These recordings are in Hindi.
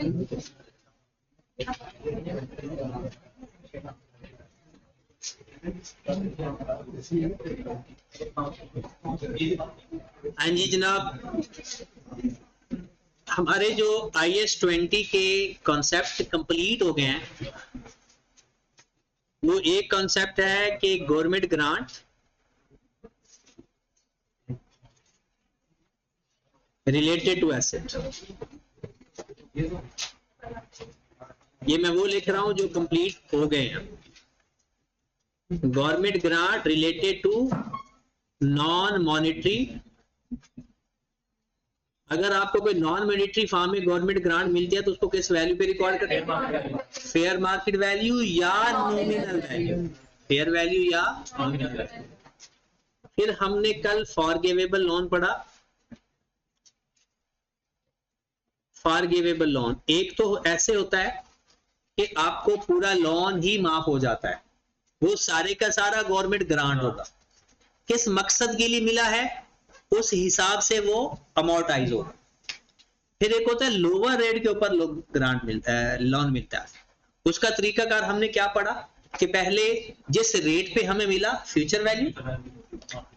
हाँ जी जनाब, हमारे जो IS-20 के कॉन्सेप्ट कंप्लीट हो गए हैं। वो एक कॉन्सेप्ट है कि government grant related to asset, ये मैं वो लिख रहा हूं जो कंप्लीट हो गए हैं। Government grant related to non monetary, अगर आपको कोई नॉन मॉनिटरी फॉर्म में गवर्नमेंट ग्रांट मिलती है तो उसको किस वैल्यू पे रिकॉर्ड करते हैं? फेयर मार्केट वैल्यू या नॉमिनल वैल्यू? फेयर वैल्यू या नॉमिनल वैल्यू। फिर हमने कल फॉरगिवेबल लोन पढ़ा। फॉरगिवेबल लोन एक तो ऐसे होता है कि आपको पूरा लोन ही माफ हो जाता है, वो सारे का सारा गवर्नमेंट ग्रांट होगा, किस मकसद के लिए मिला है उस हिसाब से वो अमोर्टाइज होगा। फिर एक होता है लोअर रेट के ऊपर ग्रांट मिलता है, लोन मिलता है। उसका तरीकाकार हमने क्या पढ़ा कि पहले जिस रेट पे हमें मिला फ्यूचर वैल्यू,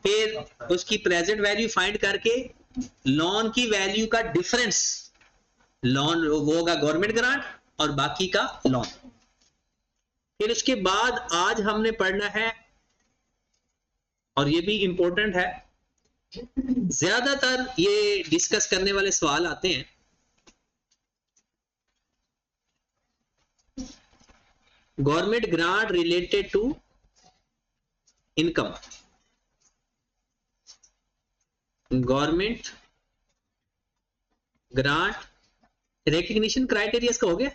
फिर उसकी प्रेजेंट वैल्यू फाइंड करके लोन की वैल्यू का डिफरेंस, लोन वो होगा गवर्नमेंट ग्रांट और बाकी का लोन। फिर उसके बाद आज हमने पढ़ना है, और ये भी इंपॉर्टेंट है, ज्यादातर ये डिस्कस करने वाले सवाल आते हैं, government grant related to income. Government grant recognition criteria का हो गया।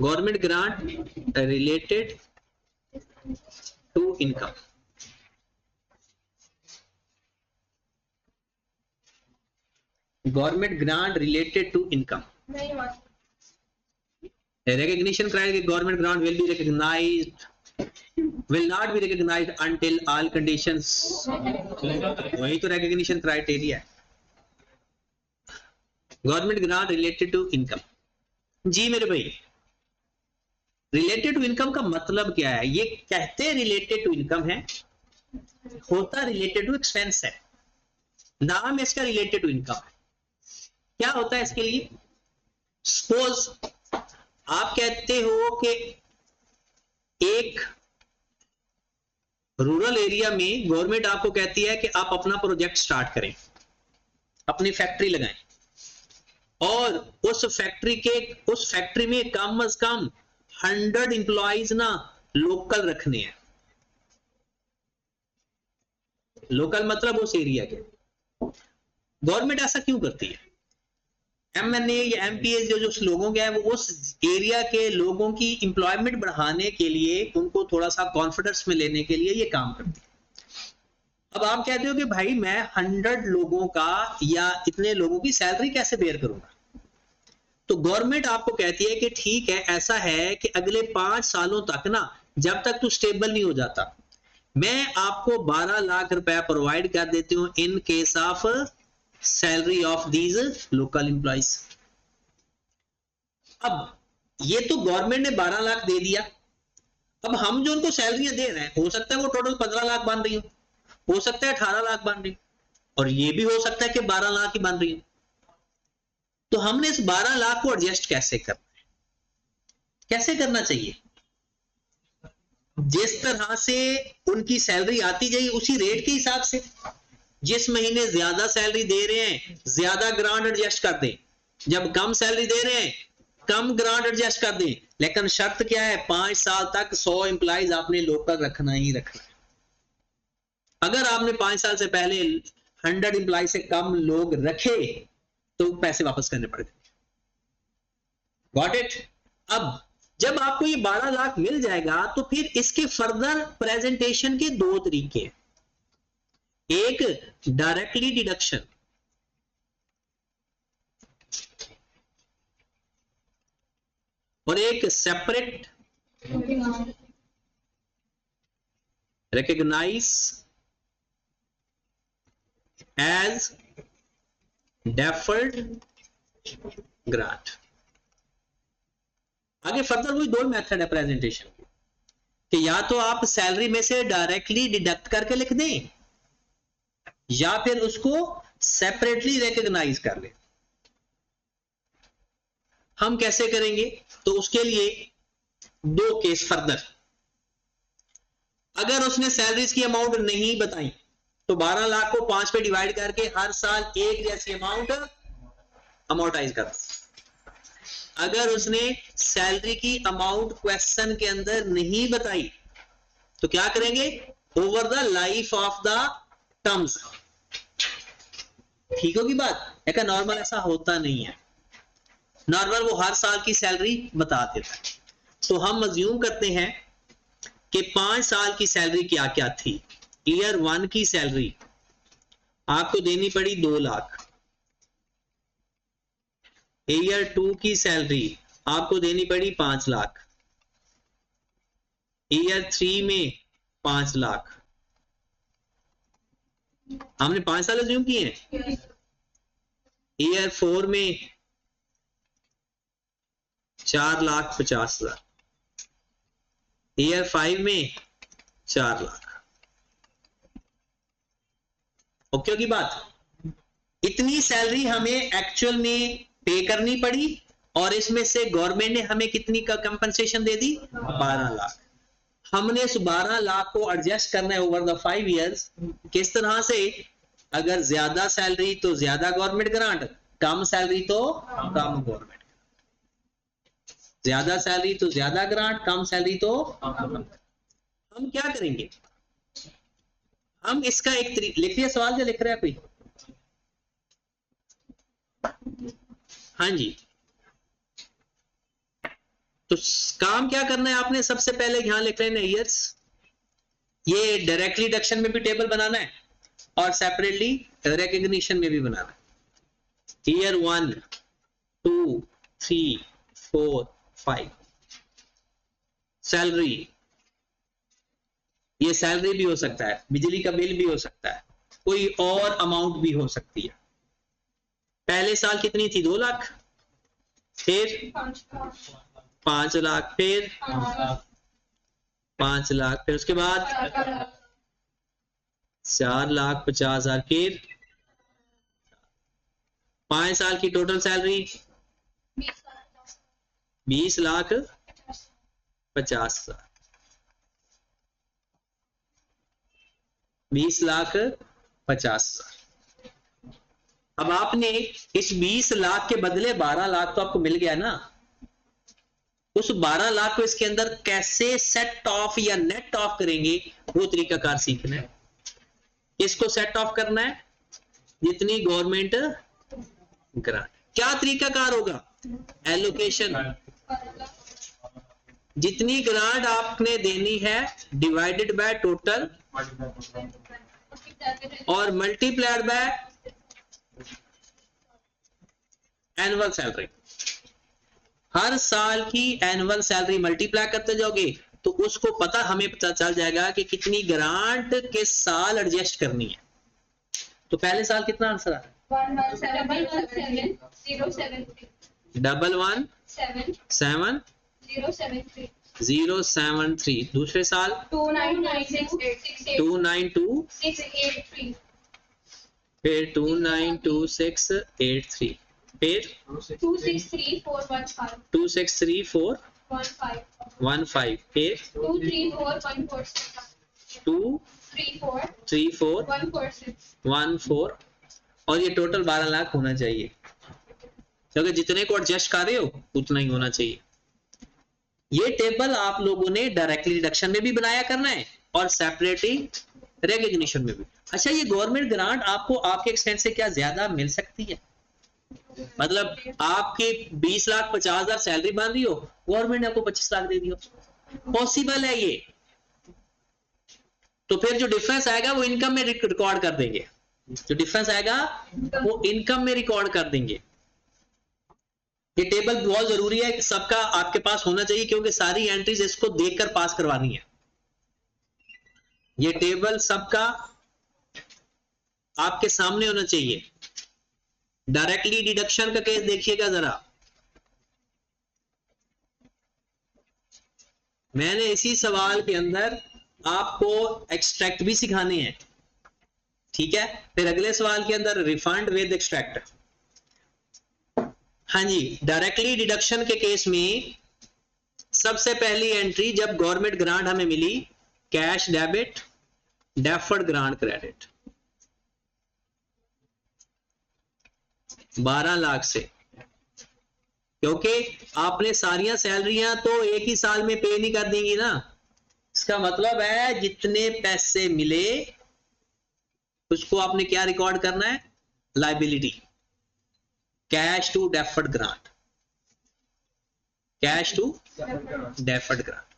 Government grant related to income, government grant related to income. Recognition criteria, government grant will be recognized, will not be recognized until all conditions, वही तो recognition criteria है। Government grant related to income. जी मेरे भाई, रिलेटेड टू इनकम का मतलब क्या है? ये कहते हैं रिलेटेड टू इनकम है, होता रिलेटेड टू एक्सपेंस है, नाम इसका रिलेटेड टू इनकम है। क्या होता है इसके लिए? सपोज आप कहते हो कि एक रूरल एरिया में गवर्नमेंट आपको कहती है कि आप अपना प्रोजेक्ट स्टार्ट करें, अपनी फैक्ट्री लगाएं, और उस फैक्ट्री में कम से कम 100 एम्प्लॉइज ना लोकल रखने हैं। लोकल मतलब उस एरिया के। गवर्नमेंट ऐसा क्यों करती है? MNA या MPA जो लोगों के हैं, वो उस एरिया के लोगों की एम्प्लॉयमेंट बढ़ाने के लिए, उनको थोड़ा सा कॉन्फिडेंस में लेने के लिए ये काम करती है। अब आप कहते हो कि भाई मैं 100 लोगों का या इतने लोगों की सैलरी कैसे बेयर करूंगा? तो गवर्नमेंट आपको कहती है कि ठीक है, ऐसा है कि अगले 5 सालों तक ना, जब तक तू स्टेबल नहीं हो जाता, मैं आपको 12 लाख रुपया प्रोवाइड कर देती हूं in case of salary of these local employees. अब ये तो गवर्नमेंट ने 12 लाख दे दिया, अब हम जो उनको सैलरियां दे रहे हैं, हो सकता है वो टोटल 15 लाख बन रही हो सकता है 18 लाख बन रही, और ये भी हो सकता है कि 12 लाख ही बन रही हो। तो हमने इस 12 लाख को एडजस्ट कैसे करना है? कैसे करना चाहिए? जिस तरह से उनकी सैलरी आती जाए उसी रेट के हिसाब से, जिस महीने ज्यादा सैलरी दे रहे हैं ज्यादा ग्रांट एडजस्ट कर दें, जब कम सैलरी दे रहे हैं कम ग्रांट एडजस्ट कर दें। लेकिन शर्त क्या है? 5 साल तक 100 एम्प्लॉइज आपने लोकल रखना ही रखना है। अगर आपने 5 साल से पहले 100 एम्प्लॉय से कम लोग रखे तो पैसे वापस करने पड़ेंगे। Got it? अब जब आपको ये 12 लाख मिल जाएगा तो फिर इसके फर्दर प्रेजेंटेशन के 2 तरीके हैं, एक डायरेक्टली डिडक्शन, और एक separate recognise as deferred grant. आगे फर्दर वही दो मेथड है प्रेजेंटेशन कि या तो आप सैलरी में से डायरेक्टली डिडक्ट करके लिख दें या फिर उसको सेपरेटली रिकॉग्नाइज कर ले। हम कैसे करेंगे? तो उसके लिए दो केस फर्दर। अगर उसने सैलरीज की अमाउंट नहीं बताई तो 12 लाख को 5 पे डिवाइड करके हर साल एक जैसी अमाउंट अमाउंटाइज कर। अगर उसने सैलरी की अमाउंट क्वेश्चन के अंदर नहीं बताई तो क्या करेंगे? Over the life of the terms. ठीक होगी बात? एक नॉर्मल ऐसा होता नहीं है, नॉर्मल वो हर साल की सैलरी बता देता है। तो हम अज्यूम करते हैं कि 5 साल की सैलरी क्या क्या थी। ईयर 1 की सैलरी आपको देनी पड़ी 2 लाख। ईयर 2 की सैलरी आपको देनी पड़ी 5 लाख। ईयर 3 में 5 लाख। हमने 5 साल अज्यूम किए हैं। ईयर 4 में 4,50,000। ईयर 5 में 4 लाख। ओके की बात? इतनी सैलरी हमें एक्चुअल में पे करनी पड़ी और इसमें से गवर्नमेंट ने हमें कितनी का कंपनसेशन दे दी? 12 लाख। हमने इस 12 लाख को एडजस्ट करना है ओवर द 5 इयर्स। किस तरह से? अगर ज्यादा सैलरी तो ज्यादा गवर्नमेंट ग्रांट, कम सैलरी तो कम गवर्नमेंट। ज्यादा सैलरी तो ज्यादा ग्रांट, कम सैलरी तो हम क्या करेंगे? हम इसका एक लिख लिया सवाल जो लिख रहा है कोई? हाँ जी। तो काम क्या करना है आपने? सबसे पहले यहां लिख लेना ईयर्स। ये डायरेक्टली डिडक्शन में भी टेबल बनाना है और सेपरेटली रिकॉग्निशन में भी बनाना है। Year 1, 2, 3, 4, 5 salary. ये सैलरी भी हो सकता है, बिजली का बिल भी हो सकता है, कोई और अमाउंट भी हो सकती है। पहले साल कितनी थी? 2 लाख। फिर 5 लाख। फिर 5 लाख। फिर उसके बाद 4,50,000। फिर 5 साल की टोटल सैलरी 20,50,000। 20,50,000। अब आपने इस 20 लाख के बदले 12 लाख तो आपको मिल गया ना। उस 12 लाख को इसके अंदर कैसे सेट ऑफ या नेट ऑफ करेंगे वो तरीकाकार सीखना है। इसको सेट ऑफ करना है जितनी गवर्नमेंट ग्रांट। क्या तरीकाकार होगा? एलोकेशन। जितनी ग्रांट आपने देनी है डिवाइडेड बाय टोटल और मल्टीप्लाइड बाय एनुअल सैलरी। हर साल की एनुअल सैलरी मल्टीप्लाई करते जाओगे तो उसको पता हमें पता चल जाएगा कि कितनी ग्रांट के साल एडजस्ट करनी है। तो पहले साल कितना आंसर आ रहा है? 1,1,7,073। दूसरे साल 2,926,833। फिर 2,926,833। फिर 2,634,15। 2,634,15। फिर 2,34,146। और ये टोटल 12 लाख होना चाहिए क्योंकि जितने को एडजस्ट कर रहे हो उतना ही होना चाहिए। ये टेबल आप लोगों ने डायरेक्टली डिडक्शन में भी बनाया करना है और सेपरेटली रिकॉग्निशन में भी। अच्छा, ये गवर्नमेंट ग्रांट आपको आपके एक्सटेंट से क्या ज्यादा मिल सकती है? मतलब आपके 20,50,000 सैलरी बन रही हो, गवर्नमेंट ने आपको 25 लाख दे दियो, पॉसिबल है ये? तो फिर जो डिफरेंस आएगा वो इनकम में रिकॉर्ड कर देंगे। जो डिफरेंस आएगा वो इनकम में रिकॉर्ड कर देंगे। ये टेबल बहुत जरूरी है कि सबका आपके पास होना चाहिए क्योंकि सारी एंट्रीज इसको देखकर पास करवानी है। ये टेबल सबका आपके सामने होना चाहिए। डायरेक्टली डिडक्शन का केस देखिएगा जरा, मैंने इसी सवाल के अंदर आपको एक्सट्रैक्ट भी सिखाने हैं, ठीक है। फिर अगले सवाल के अंदर रिफंड विद एक्सट्रैक्ट। हाँ जी, डायरेक्टली डिडक्शन के केस में सबसे पहली एंट्री जब गवर्नमेंट ग्रांट हमें मिली, cash debit, deferred grant credit 12 lakh से, क्योंकि आपने सारियां सैलरियां तो एक ही साल में पे नहीं कर देंगी ना। इसका मतलब है जितने पैसे मिले उसको आपने क्या रिकॉर्ड करना है, liability, cash to deferred grant, cash to deferred grant.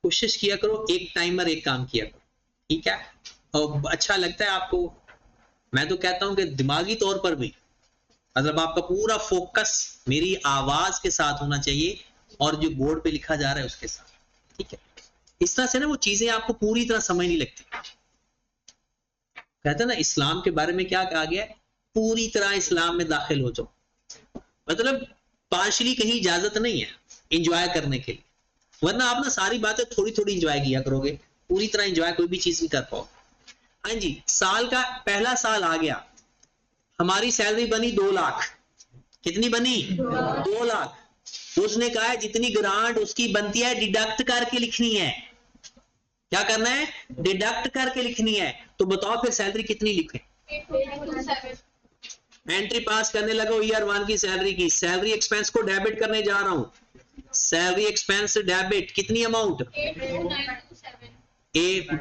कोशिश किया करो एक टाइमर एक काम किया करो, ठीक है। और अच्छा लगता है आपको, मैं तो कहता हूं कि दिमागी तौर पर भी, मतलब आपका पूरा फोकस मेरी आवाज के साथ होना चाहिए और जो बोर्ड पे लिखा जा रहा है उसके साथ, ठीक है। इस तरह से ना वो चीजें आपको पूरी तरह समझ नहीं लगती। कहते हैं ना इस्लाम के बारे में क्या कहा गया है, पूरी तरह इस्लाम में दाखिल हो जाओ, मतलब पार्शली कहीं इजाजत नहीं है एंजॉय करने के लिए, वरना आप ना सारी बातें थोड़ी थोड़ी एंजॉय किया करोगे, पूरी तरह एंजॉय कोई भी चीज नहीं कर पाओ। हाँ जी, साल का पहला साल आ गया, हमारी सैलरी बनी 2 लाख। कितनी बनी? 2 लाख। उसने कहा है जितनी ग्रांट उसकी बनती है डिडक्ट करके लिखनी है। क्या करना है? डिडक्ट करके लिखनी है। तो बताओ फिर सैलरी कितनी लिखें? एंट्री पास करने लगो ईयर 1 की सैलरी की, सैलरी एक्सपेंस को डेबिट करने जा रहा हूं, सैलरी एक्सपेंस डेबिट कितनी अमाउंट?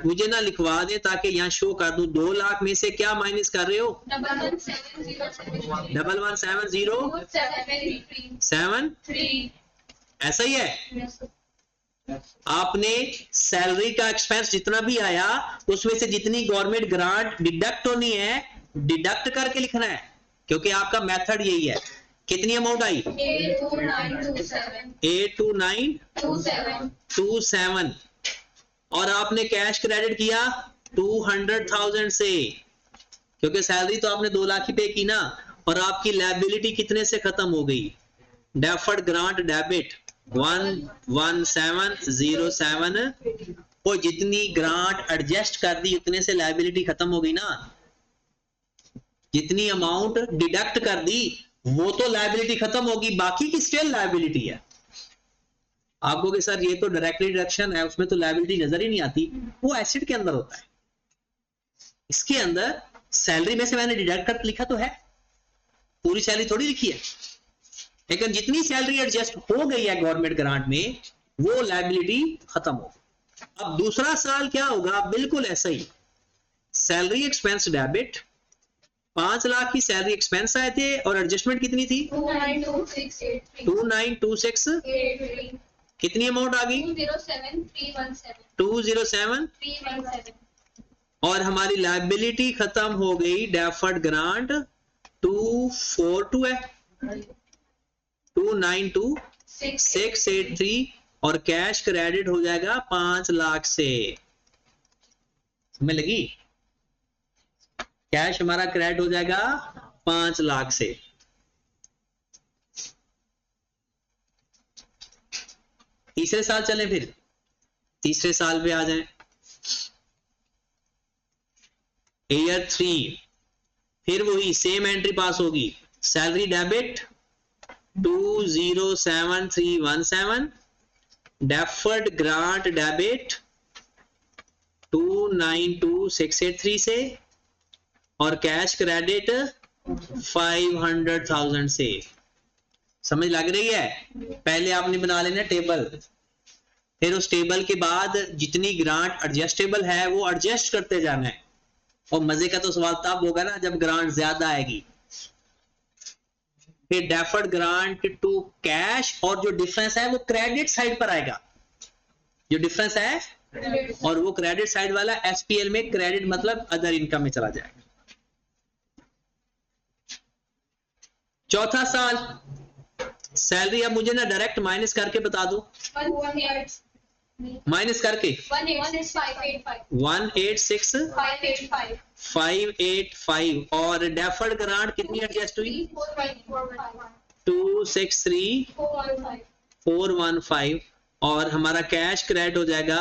मुझे ना लिखवा दे ताकि यहाँ शो कर दूं। 2 लाख में से क्या माइनस कर रहे हो? 117007 ऐसा ही है। आपने सैलरी का एक्सपेंस जितना भी आया उसमें से जितनी गवर्नमेंट ग्रांट डिडक्ट होनी है डिडक्ट करके लिखना है, क्योंकि आपका मेथड यही है। कितनी अमाउंट आई? 82927 और आपने कैश क्रेडिट किया 200,000 से, क्योंकि सैलरी तो आपने 2 लाख ही पे की ना, और आपकी लायबिलिटी कितने से खत्म हो गई? डेफर्ड ग्रांट डेबिट 11707, वो जितनी ग्रांट एडजस्ट कर दी उतने से लायबिलिटी खत्म हो गई ना। जितनी अमाउंट डिडक्ट कर दी वो तो लायबिलिटी खत्म होगी, बाकी की स्टिल लायबिलिटी है। आपको कि सर ये तो डायरेक्टली डिडक्शन है, उसमें तो लायबिलिटी नजर ही नहीं आती, वो एसिड के अंदर होता है। इसके अंदर सैलरी में से मैंने डिडक्ट कर लिखा तो है, पूरी सैलरी थोड़ी लिखी है, लेकिन जितनी सैलरी एडजस्ट हो गई है गवर्नमेंट ग्रांट में वो लायबिलिटी खत्म हो। अब दूसरा साल क्या होगा? बिल्कुल ऐसा ही, सैलरी एक्सपेंस डेबिट, 5 लाख की सैलरी एक्सपेंस आए थे और एडजस्टमेंट कितनी थी? 292683। कितनी अमाउंट आ गई? 207,317 और हमारी लायबिलिटी खत्म हो गई डेफर्ड ग्रांट 242 है 292,683 और कैश क्रेडिट हो जाएगा 5 लाख से। समझ लगी? कैश हमारा क्रेडिट हो जाएगा 5 लाख से। तीसरे साल चले, फिर तीसरे साल पे आ जाएं। ईयर 3 फिर वही सेम एंट्री पास होगी, salary debit 207,317, deferred grant debit 292,683 से और कैश क्रेडिट 500,000 से। समझ लग रही है? पहले आपने बना लेना टेबल, फिर उस टेबल के बाद जितनी ग्रांट एडजस्टेबल है वो एडजस्ट करते जाना है। और मजे का तो सवाल तब होगा ना जब ग्रांट ज्यादा आएगी। फिर डेफर्ड ग्रांट टू कैश और जो डिफरेंस है वो क्रेडिट साइड पर आएगा, जो डिफरेंस है, और वो क्रेडिट साइड वाला एसपीएल में क्रेडिट मतलब अदर इनकम में चला जाएगा। चौथा साल सैलरी, अब मुझे ना डायरेक्ट माइनस करके बता दो। माइनस करके 186,585 और डेफर्ड ग्रांट कितनी एडजस्ट हुई 263,415 और हमारा कैश क्रेडिट हो जाएगा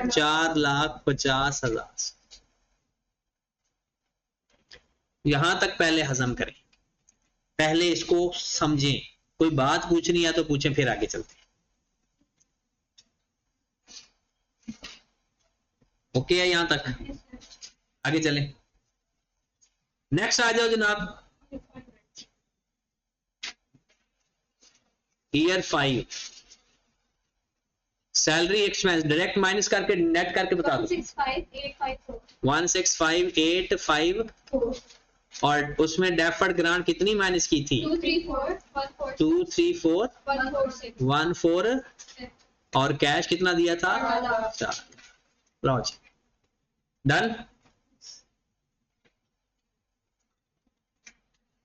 4,50,000। यहां तक पहले हजम करें, पहले इसको समझें, कोई बात पूछनी है तो पूछें, फिर आगे चलते हैं। ओके है यहां तक? आगे चलें, नेक्स्ट आ जाओ जनाब। Year 5 salary expense direct minus करके नेट करके बता दो। 165,854 और उसमें डेफर्ड ग्रांट कितनी माइनस की थी 234,146 और कैश कितना दिया था 4। लो जी डन।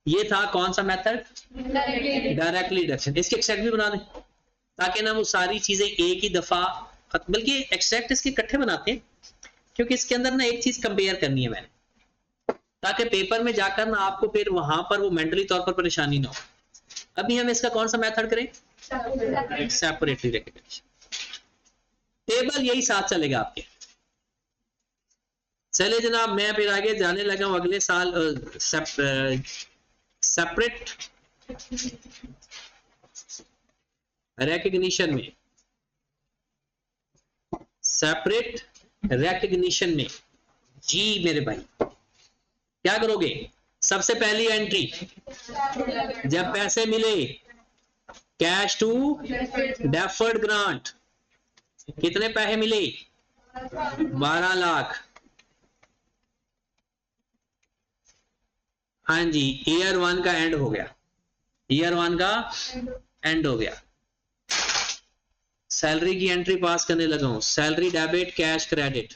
ये था कौन सा मेथड डायरेक्टली डिडक्शन। इसके एक्सट्रैक्ट भी बना दें ताकि ना वो सारी चीजें एक ही दफा, बल्कि एक्सट्रैक्ट इसके इकट्ठे बनाते हैं क्योंकि इसके अंदर ना एक चीज कंपेयर करनी है मैंने, ताकि पेपर में जाकर ना आपको फिर वहां पर वो मेंटली तौर पर परेशानी ना हो। अभी हम इसका कौन सा मेथड करें सेपरेटली रिकग्निशन। टेबल यही साथ चलेगा आपके। चले जनाब मैं फिर आगे जाने लगा हूं अगले साल सेपरेट रिकग्निशन में। सेपरेट रिकग्निशन में जी मेरे भाई क्या करोगे, सबसे पहली एंट्री जब पैसे मिले कैश टू डेफर्ड ग्रांट, कितने पैसे मिले 12 लाख। हाँ जी ईयर 1 का एंड हो गया, ईयर 1 का एंड हो गया। सैलरी की एंट्री पास करने लगा हूं, salary debit cash credit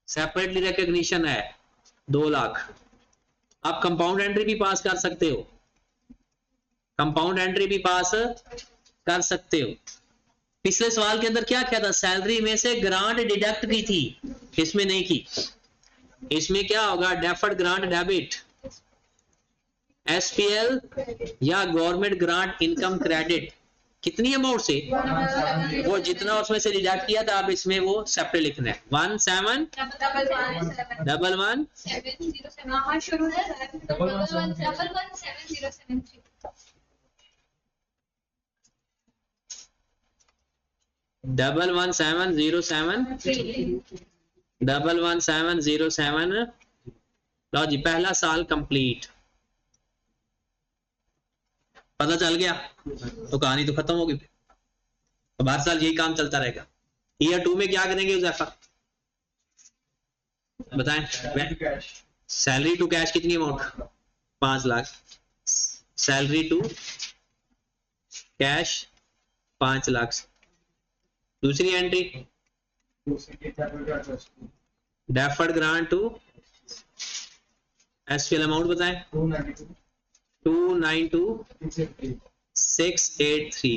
separately recognition है 2 लाख। आप कंपाउंड एंट्री भी पास कर सकते हो, कंपाउंड एंट्री भी पास कर सकते हो। पिछले सवाल के अंदर क्या किया था, सैलरी में से ग्रांट डिडक्ट की थी, इसमें नहीं की। इसमें क्या होगा डेफर्ड ग्रांट डेबिट एसपीएल या गवर्नमेंट ग्रांट इनकम क्रेडिट कितनी अमाउंट से, वो जितना उसमें से डिडक्ट किया था अब इसमें वो सेपरेट लिखना है 11707 लो जी पहला साल कंप्लीट। पता चल गया तो कहानी तो खत्म होगी। अब हर साल यही काम चलता रहेगा। ईयर 2 में क्या करेंगे उज़ैफा बताएं। सैलरी टू कैश कितनी amount 5 lakh, salary to cash 5 lakh. दूसरी entry deferred grant to SPL amount बताएं 292,683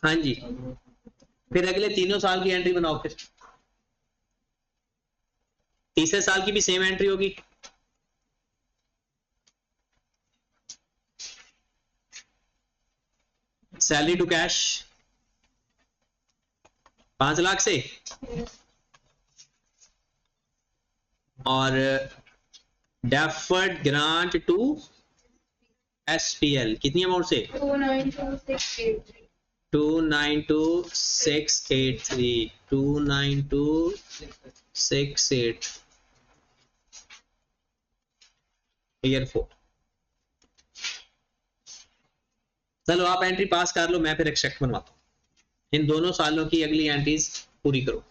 हाँ जी। फिर अगले तीनों साल की एंट्री बनाओ, फिर तीसरे साल की भी सेम एंट्री होगी। सैलरी टू कैश 5 लाख से और डेफर्ड ग्रांट टू एसपीएल कितनी अमाउंट से 292,683 ईयर 4। चलो आप एंट्री पास कर लो, मैं फिर एक्सट्रैक्ट बनवाता हूं। इन दोनों सालों की अगली एंट्रीज पूरी करो।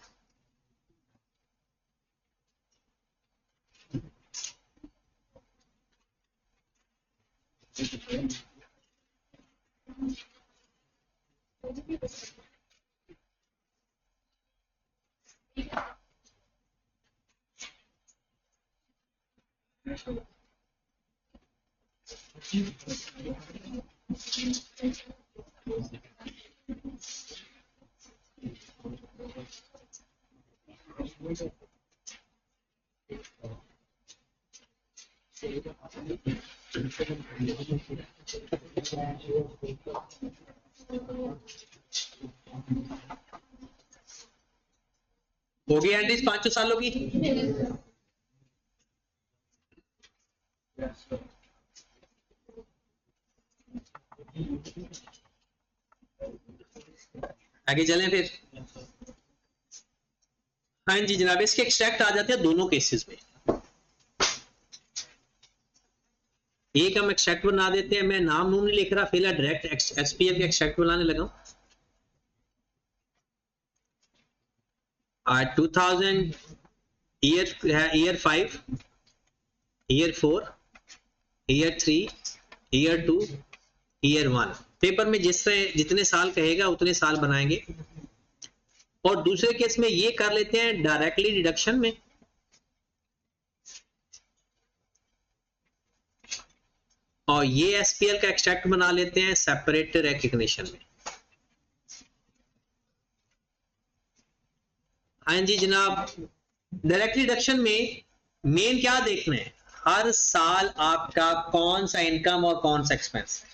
होगी एंट्रीज 500 सालों की। आगे चलें फिर। हाँ जी जनाब, इसके एक्सट्रैक्ट आ जाते हैं दोनों केसेस में। एक हम एक्सट्रैक्ट बना देते हैं, मैं नाम नूम नहीं लिख रहा, फिलहाल डायरेक्ट एसपीएल के एक्सट्रैक्ट बनाने लगा। 2000 year 5, year 4, year 3, year 2, year 1। Paper में जितने साल कहेगा उतने साल बनाएंगे। और दूसरे केस में ये कर लेते हैं डायरेक्टली डिडक्शन में। और ये एसपीएल का एक्सट्रैक्ट बना लेते हैं सेपरेट रिकग्निशन में। हाँ जी जनाब, डायरेक्ट डिडक्शन में मेन क्या देखना है, हर साल आपका कौन सा इनकम और कौन सा एक्सपेंस है।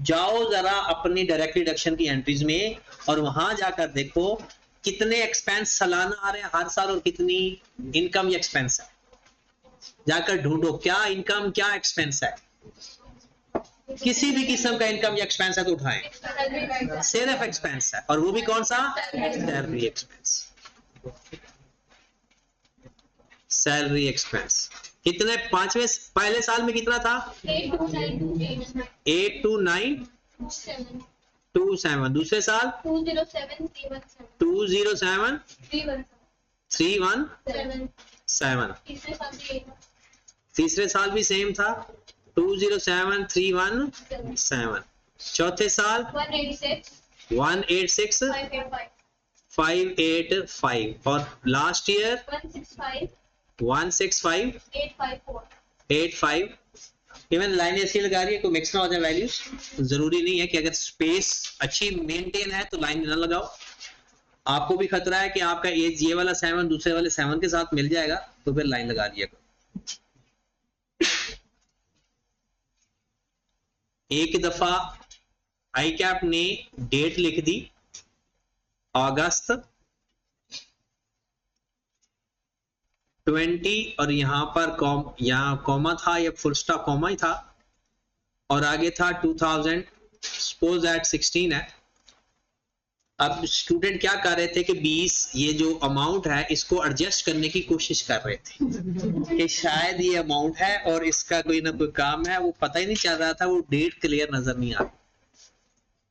जाओ जरा अपनी डायरेक्ट डिडक्शन की एंट्रीज में और वहां जाकर देखो कितने एक्सपेंस सालाना आ रहे हैं हर साल और कितनी इनकम या एक्सपेंस है। जाकर ढूंढो क्या इनकम क्या एक्सपेंस है। किसी भी किस्म का इनकम या एक्सपेंस है तो उठाएं, सिर्फ एक्सपेंस है, और वो भी कौन सा, सैलरी एक्सपेंस। सैलरी एक्सपेंस कितने, पांचवें पहले साल में कितना था, 82927। दूसरे साल 207317। तीसरे साल भी सेम था 207317। चौथे साल 186585 और लास्ट ईयर 165854। इवन लाइन ऐसी लगा रही है कोई मिक्स ना हो जाए वैल्यूज। जरूरी नहीं है कि अगर स्पेस अच्छी मेंटेन है तो लाइन ना लगाओ। आपको भी खतरा है कि आपका एज ये वाला 7 दूसरे वाले 7 के साथ मिल जाएगा, तो फिर लाइन लगा दिया करो। एक दफा आई कैप ने डेट लिख दी अगस्त 20 और यहां पर यहां कॉमा था या फुल स्टॉप कॉमा ही था और आगे था 2000, सपोज दैट 16 है। अब स्टूडेंट क्या कर रहे थे कि 20 ये जो अमाउंट है इसको एडजस्ट करने की कोशिश कर रहे थे कि शायद ये अमाउंट है और इसका कोई ना कोई काम है, वो पता ही नहीं चल रहा था, वो डेट क्लियर नजर नहीं आती।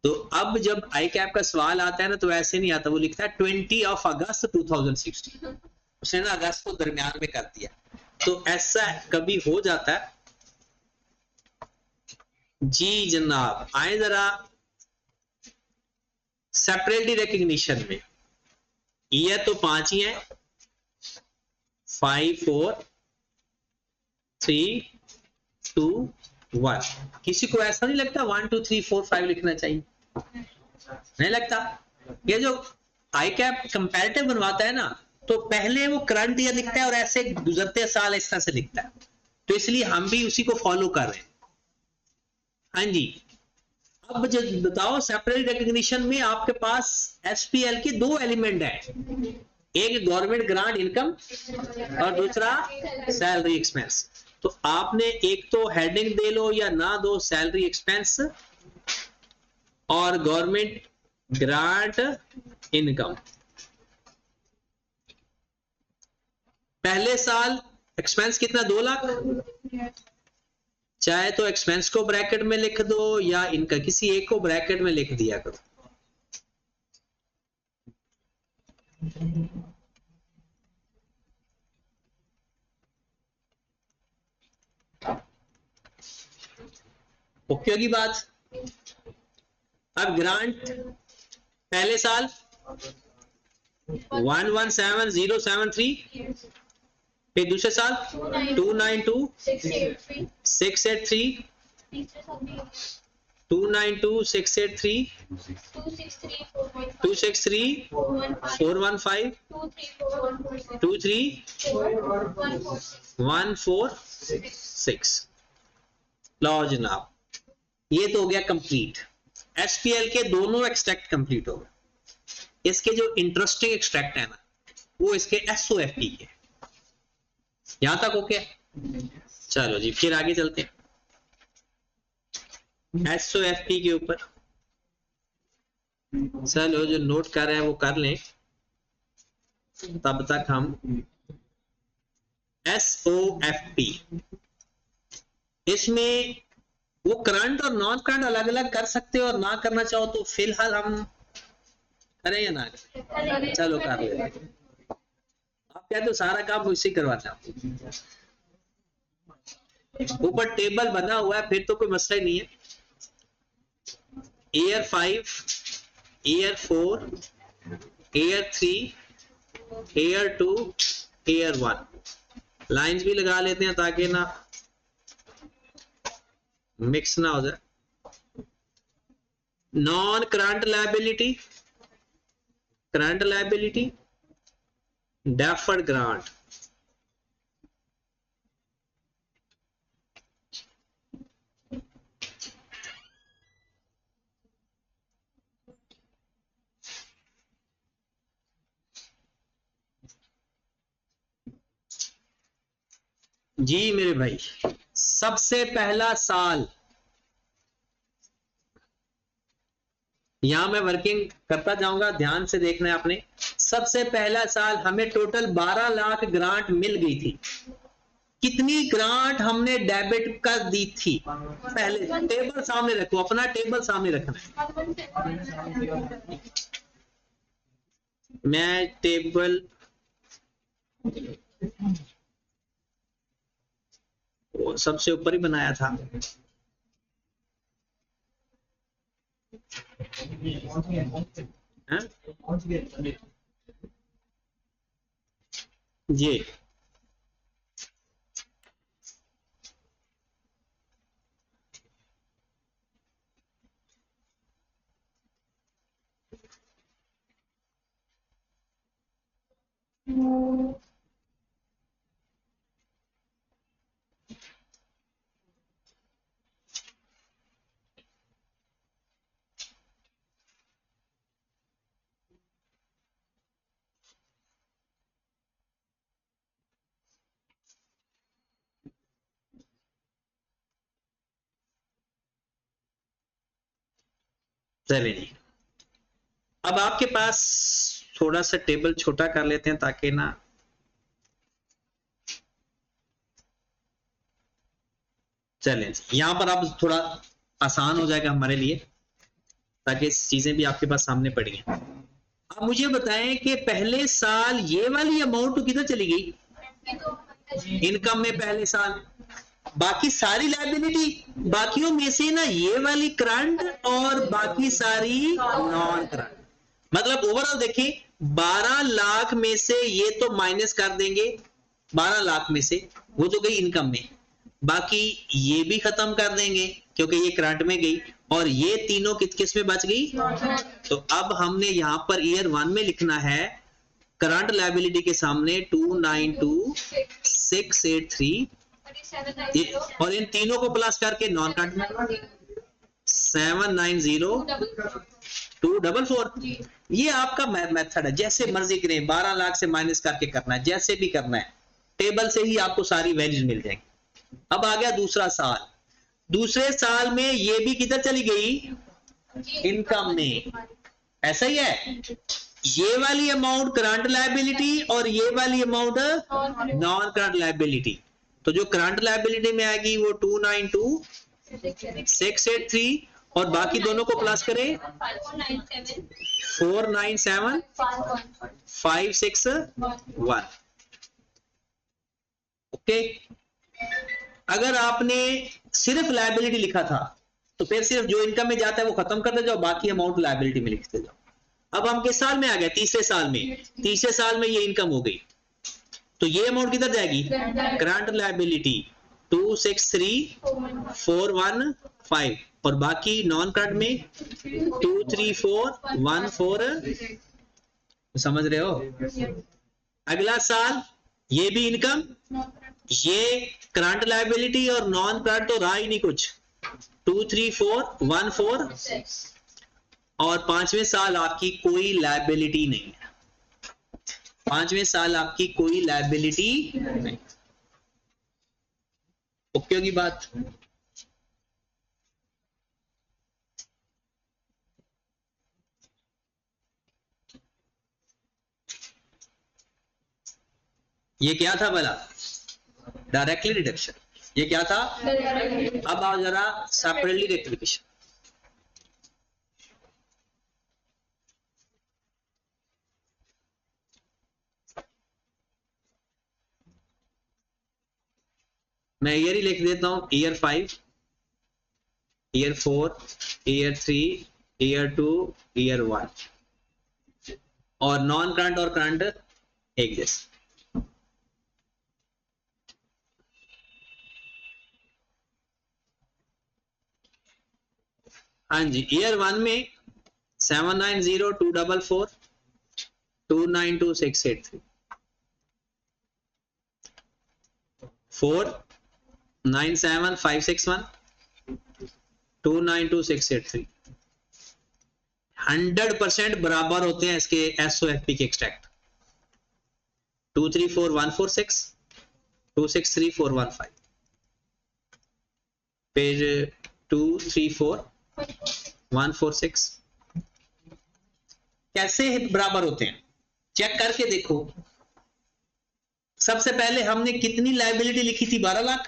तो अब जब आई कैप का सवाल आता है ना तो ऐसे नहीं आता, वो लिखता है 20 अगस्त 2016। उसने ना अगस्त को दरमियान में कर दिया। तो ऐसा कभी हो जाता है। जी जनाब, आए जरा सेपरेटली रिकग्निशन में। ईयर तो 5 ही है, 5 4 3 2 1। किसी को ऐसा नहीं लगता 1 2 3 4 5 लिखना चाहिए? नहीं लगता। ये जो आई कैप कंपैरेटिव बनवाता है ना, तो पहले वो करंट ईयर लिखता है और ऐसे गुजरते साल इस तरह से लिखता है। तो इसलिए हम भी उसी को फॉलो कर रहे हैं। हाँ जी, अब जो बताओ सेपरेट रिकग्निशन में आपके पास एसपीएल के 2 एलिमेंट है, एक गवर्नमेंट ग्रांट इनकम और दूसरा सैलरी एक्सपेंस। तो आपने एक तो हेडिंग दे लो या ना दो, सैलरी एक्सपेंस और गवर्नमेंट ग्रांट इनकम। पहले साल एक्सपेंस कितना, 2 लाख। चाहे तो एक्सपेंस को ब्रैकेट में लिख दो या इनका किसी एक को ब्रैकेट में लिख दिया करो। ओके होगी बात। अब ग्रांट पहले साल 117073, फिर दूसरे साल 292683, 292,683 263 415 23146 लो जनाब, ये तो हो गया कंप्लीट। एसपीएल के दोनों एक्सट्रैक्ट कंप्लीट हो गए। इसके जो इंटरेस्टिंग एक्सट्रैक्ट है ना, वो इसके एसओएफपी के। यहां तक ओके? चलो जी, फिर आगे चलते हैं एसओएफपी के ऊपर। चलो, जो नोट कर रहे हैं वो कर लें, तब तक हम एसओएफपी, इसमें वो करंट और नॉन करंट अलग अलग कर सकते हो, और ना करना चाहो तो फिलहाल हम करें या ना करें? चलो कर ले। आप कहते हो सारा काम उसी करवाना। ऊपर टेबल बना हुआ है, फिर तो कोई मसला ही नहीं है। Year 5, year 4, year 3, year 2, year 1 lines भी लगा लेते हैं ताकि ना मिक्स ना हो जाए। Non current liability, current liability, deferred grant. जी मेरे भाई, सबसे पहला साल, यहां मैं वर्किंग करता जाऊंगा, ध्यान से देखना है आपने। सबसे पहला साल हमें टोटल 12 लाख ग्रांट मिल गई थी। कितनी ग्रांट हमने डेबिट कर दी थी? पहले टेबल सामने रखो, अपना टेबल सामने रखना है। मैं टेबल वो सबसे ऊपर ही बनाया था। ये चलिए जी, अब आपके पास थोड़ा सा टेबल छोटा कर लेते हैं ताकि ना, चलें यहां पर अब थोड़ा आसान हो जाएगा हमारे लिए, ताकि चीजें भी आपके पास सामने पड़ी हैं। अब मुझे बताएं कि पहले साल ये वाली अमाउंट किधर चली गई? इनकम में पहले साल। बाकी सारी लायबिलिटी, बाकियों में से ना ये वाली करंट और बाकी सारी नॉन करंट। मतलब ओवरऑल देखिए, 12 लाख में से ये तो माइनस कर देंगे, 12 लाख में से वो तो गई इनकम में, बाकी ये भी खत्म कर देंगे क्योंकि ये करंट में गई, और ये तीनों किस में बच गई? तो अब हमने यहां पर ईयर 1 में लिखना है करंट लायबिलिटी के सामने 292,683, और इन तीनों को प्लस करके नॉन करंट 790,244। ये आपका मेथड है, जैसे मर्जी करें, 12 लाख से माइनस करके करना है, जैसे भी करना है, टेबल से ही आपको सारी वैल्यूज मिल जाएंगी। अब आ गया दूसरा साल। दूसरे साल में ये भी किधर चली गई? इनकम में। ऐसा ही है, ये वाली अमाउंट करंट लायबिलिटी और ये वाली अमाउंट नॉन करंट लायबिलिटी। तो जो करंट लायबिलिटी में आएगी वो 292,683, और बाकी दोनों को प्लस करें 497,561। ओके, अगर आपने सिर्फ लायबिलिटी लिखा था तो फिर सिर्फ जो इनकम में जाता है वो खत्म करते जाओ, बाकी अमाउंट लायबिलिटी में लिखते जाओ। अब हम किस साल में आ गए? तीसरे साल में। तीसरे साल में ये इनकम हो गई, तो ये अमाउंट किधर जाएगी? Current liability. 263,415 और बाकी नॉन करंट में 234,14। समझ रहे हो? अगला साल ये भी इनकम, ये करंट लायबिलिटी और नॉन करंट तो रहा ही नहीं कुछ। 234,14 और पांचवें साल आपकी कोई लायबिलिटी नहीं है। पांचवें साल आपकी कोई लायबिलिटी नहीं। ओके होगी बात? ये क्या था भला? Directly deduction. ये क्या था? अब आओ जरा सेपरेटली रेक्टिफिकेशन। मैं ईयर ही लिख देता हूं, year 5, year 4, year 3, year 2, year 1 और नॉन करंट और करंट एक जैसे। हाँ जी, ईयर 1 में 790,244, 292,683, 4 97561, 292,683 100% बराबर होते हैं इसके एसओएफपी के एक्सट्रैक्ट। 234,146, 263,415, पेज 234,146 कैसे बराबर होते हैं चेक करके देखो। सबसे पहले हमने कितनी लायबिलिटी लिखी थी? 12 लाख।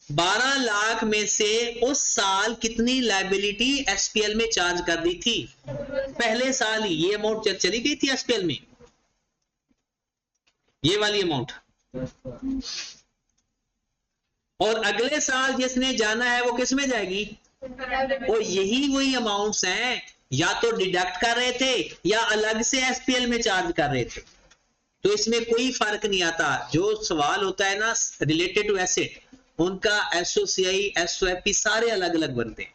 12 लाख में से उस साल कितनी लायबिलिटी एसपीएल में चार्ज कर दी थी? पहले साल ही ये अमाउंट चली गई थी एसपीएल में, ये वाली अमाउंट। और अगले साल जिसने जाना है वो किस में जाएगी? और यही वही अमाउंट्स हैं, या तो डिडक्ट कर रहे थे या अलग से एसपीएल में चार्ज कर रहे थे, तो इसमें कोई फर्क नहीं आता। जो सवाल होता है ना रिलेटेड टू एसेट, उनका एसओसीआई एसओएफपी सारे अलग अलग बनते हैं,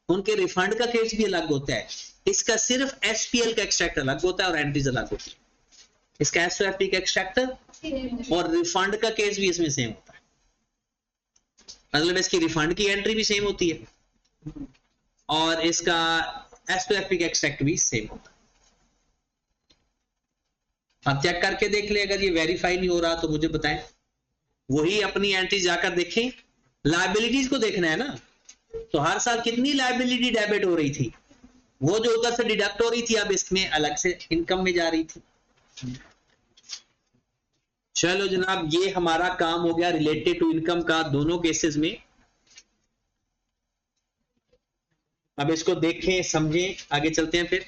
उनके रिफंड का केस भी अलग होता है। इसका सिर्फ एसपीएल का एक्सट्रैक्ट अलग होता है और एंट्रीज अलग होती है। इसका एसओएफपी का एक्सट्रैक्ट और रिफंड का केस भी इसमें सेम होता है, मतलब इसकी रिफंड की एंट्री भी सेम होती है और इसका एसओएफपी का एक्सट्रैक्ट भी सेम होता है। आप चेक करके देख ले, अगर ये वेरीफाई नहीं हो रहा तो मुझे बताएं, वही अपनी एंट्री जाकर देखें। लायबिलिटीज को देखना है ना, तो हर साल कितनी लायबिलिटी डेबिट हो रही थी, वो जो उधर से डिडक्ट हो रही थी अब इसमें अलग से इनकम में जा रही थी। चलो जनाब, ये हमारा काम हो गया रिलेटेड टू इनकम का दोनों केसेस में। अब इसको देखें समझें, आगे चलते हैं फिर।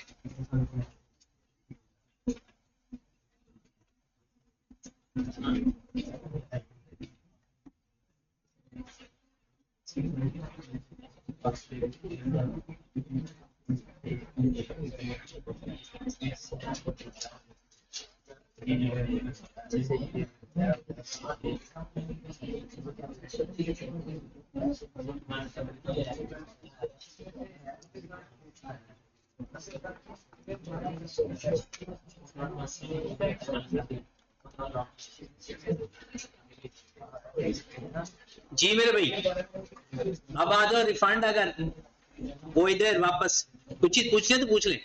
जी मेरे भाई, अब आ जाओ। रिफंड अगर वो इधर वापस कुछ चीज पूछने तो पूछ लें।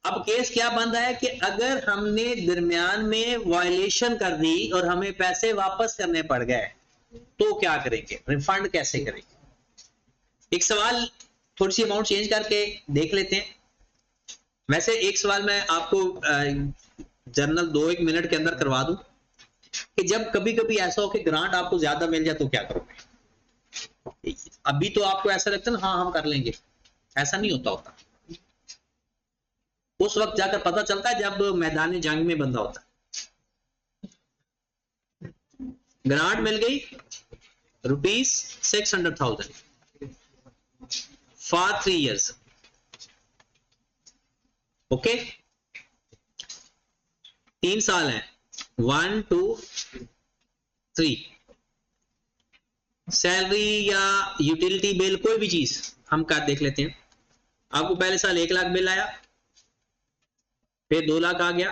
अब केस क्या बन रहा है कि अगर हमने दरमियान में वायलेशन कर दी और हमें पैसे वापस करने पड़ गए तो क्या करेंगे? रिफंड कैसे करेंगे? एक सवाल थोड़ी सी अमाउंट चेंज करके देख लेते हैं। वैसे एक सवाल मैं आपको जर्नल 2-1 मिनट के अंदर करवा दूं कि जब कभी कभी ऐसा हो कि ग्रांट आपको ज्यादा मिल जाए तो क्या करोगे? अभी तो आपको ऐसा लगता है ना, हाँ हम कर लेंगे, ऐसा नहीं होता। उस वक्त जाकर पता चलता है जब मैदान जंग में बंदा होता है। ग्रांट मिल गई ₹600,000 फॉर 3 years। ओके, 3 साल है, 1, 2, 3। सैलरी या यूटिलिटी बिल, कोई भी चीज हम कर देख लेते हैं। आपको पहले साल 1 लाख बिल आया, फिर 2 लाख आ गया,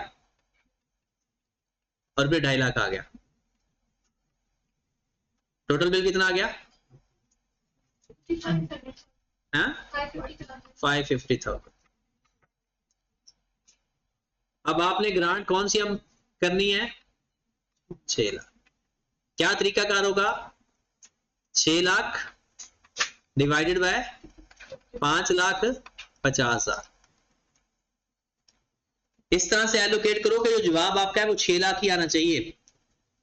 और फिर 2.5 लाख आ गया। टोटल बिल कितना आ गया? 550,000। अब आपने ग्रांट कौन सी हम करनी है? 6 लाख। क्या तरीकाकार होगा? 6 लाख डिवाइडेड बाय 5,50,000। इस तरह से एलोकेट करो कि जो जवाब आपका है वो 6 लाख ही आना चाहिए।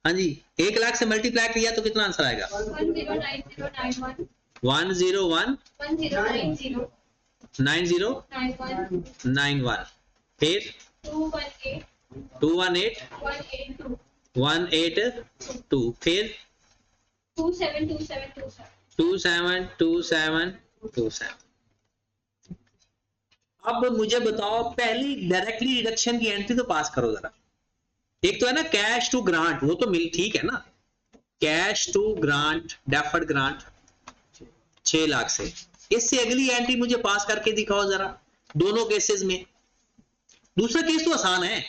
हाँ जी, 1 लाख से मल्टीप्लाई किया तो कितना आंसर आएगा? 109,090,9091। फिर 218,182। फिर 272727। अब मुझे बताओ, पहली डायरेक्टली डिडक्शन की एंट्री तो पास करो जरा। एक तो है ना कैश टू ग्रांट, वो तो मिल ठीक है ना, cash to grant, deferred grant 6 lakh से। इससे अगली एंट्री मुझे पास करके दिखाओ जरा, दोनों केसेस में। दूसरा केस तो आसान है,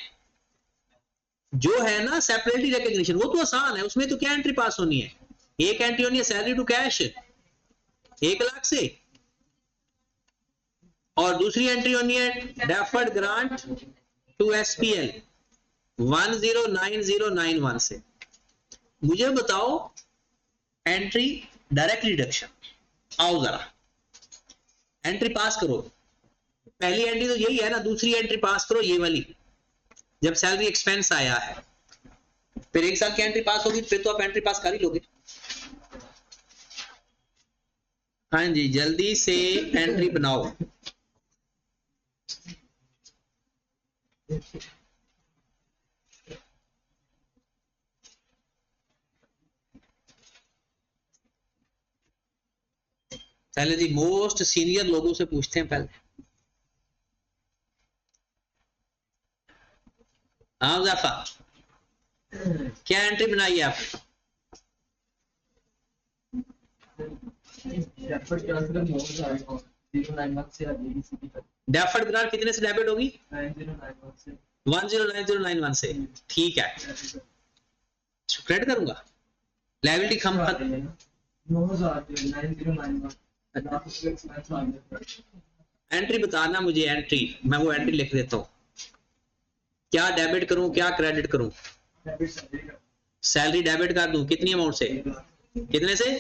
जो है ना सेपरेटली रिकॉग्निशन, वो तो आसान है, उसमें तो क्या एंट्री पास होनी है? एक एंट्री होनी है सैलरी टू कैश 1 लाख से, और दूसरी एंट्री होनी है डेफर्ड ग्रांट टू एसपीएल 109091 से। मुझे बताओ एंट्री डायरेक्ट रिडक्शन, आओ जरा एंट्री पास करो। पहली एंट्री तो यही है ना, दूसरी एंट्री पास करो ये वाली, जब सैलरी एक्सपेंस आया है। फिर 1 साल की एंट्री पास होगी, फिर तो आप एंट्री पास कर ही लोगे। हाँ जी, जल्दी से एंट्री बनाओ। पहले जी मोस्ट सीनियर लोगों से पूछते हैं पहले। हाँ जाफा, क्या एंट्री बनाई है आप? डेफर्ड ग्रांट कितने से डेबिट होगी? 109091 से। ठीक है, क्रेडिट करूंगा, लायबिलिटी कम कर। एंट्री बताना मुझे, एंट्री मैं वो एंट्री लिख देता हूँ। क्या डेबिट करूं, क्या क्रेडिट करूं? सैलरी डेबिट कर दूं, कितनी अमाउंट से? कितने से?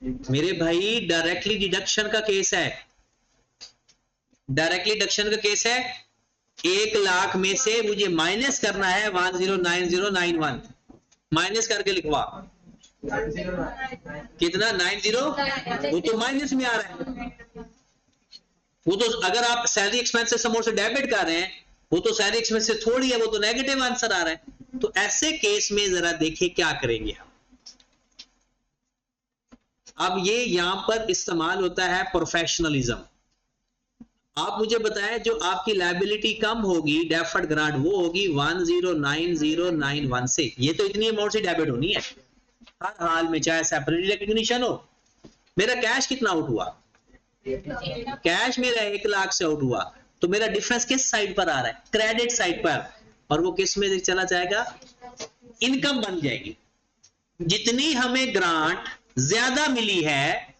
मेरे भाई डायरेक्टली डिडक्शन का केस है, डायरेक्टली डिडक्शन का केस है। 1 लाख में से मुझे माइनस करना है 109091, माइनस करके लिखवा। कितना? 90, वो तो माइनस में आ रहा है। वो तो अगर आप सैलरी एक्सपेंसेस अमाउंट से डेबिट कर रहे हैं, वो तो सैलरी एक्सपेंस से थोड़ी है, वो तो नेगेटिव आंसर आ रहा है। तो ऐसे केस में जरा देखिए क्या करेंगे हम। अब ये यहां पर इस्तेमाल होता है प्रोफेशनलिज्म। आप मुझे बताएं, जो आपकी लायबिलिटी कम होगी डेफर्ड ग्रांट, वो होगी 109091 से। ये तो इतनी अमाउंट से डेबिट होनी है हर हाल में, चाहे सेपरेट रिकॉग्निशन हो। मेरा कैश कितना आउट हुआ? कैश मेरा 1 लाख से आउट हुआ, तो मेरा डिफरेंस किस साइड पर आ रहा है? क्रेडिट साइड पर। और वो किस में चला जाएगा? इनकम बन जाएगी। जितनी हमें ग्रांट ज्यादा मिली है,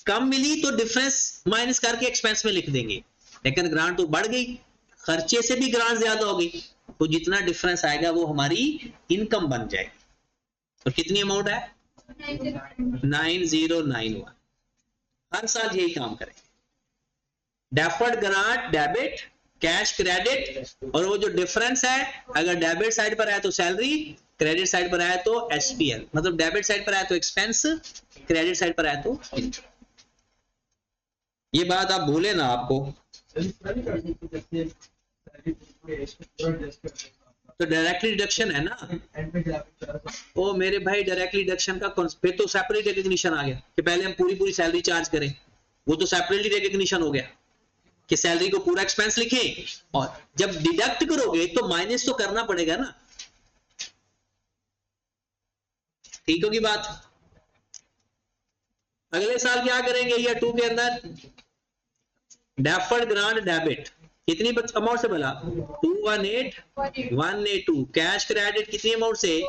कम मिली तो डिफरेंस माइनस करके एक्सपेंस में लिख देंगे, लेकिन ग्रांट तो बढ़ गई, खर्चे से भी ग्रांट ज्यादा हो गई, तो जितना डिफरेंस आएगा वो हमारी इनकम बन जाएगी। और कितनी अमाउंट है? 9091। हर साल यही काम करेंगे, deferred grant debit, cash credit, और वो जो डिफरेंस है अगर डेबिट साइड पर आया तो सैलरी, क्रेडिट साइड पर आया तो एसपीएल, मतलब डेबिट साइड पर आया तो एक्सपेंस, क्रेडिट साइड पर आया तो इनकम। ये बात आप भूले ना आपको। तो डायरेक्टली डिडक्शन है ना। ओ मेरे भाई, डायरेक्टली डिडक्शन का फिर तो सेपरेट रिकॉग्निशन आ गया कि पहले हम पूरी पूरी सैलरी चार्ज करें, वो तो सेपरेटली रिकॉग्निशन हो गया कि सैलरी को पूरा एक्सपेंस लिखें, और जब डिडक्ट करोगे तो माइनस तो करना पड़ेगा ना। ठीक होगी बात। अगले साल क्या करेंगे ईयर 2 के अंदर? डेफर्ड ग्रांट डेबिट कितनी अमाउंट से बोला? 218,182। कैश क्रेडिट कितनी अमाउंट से?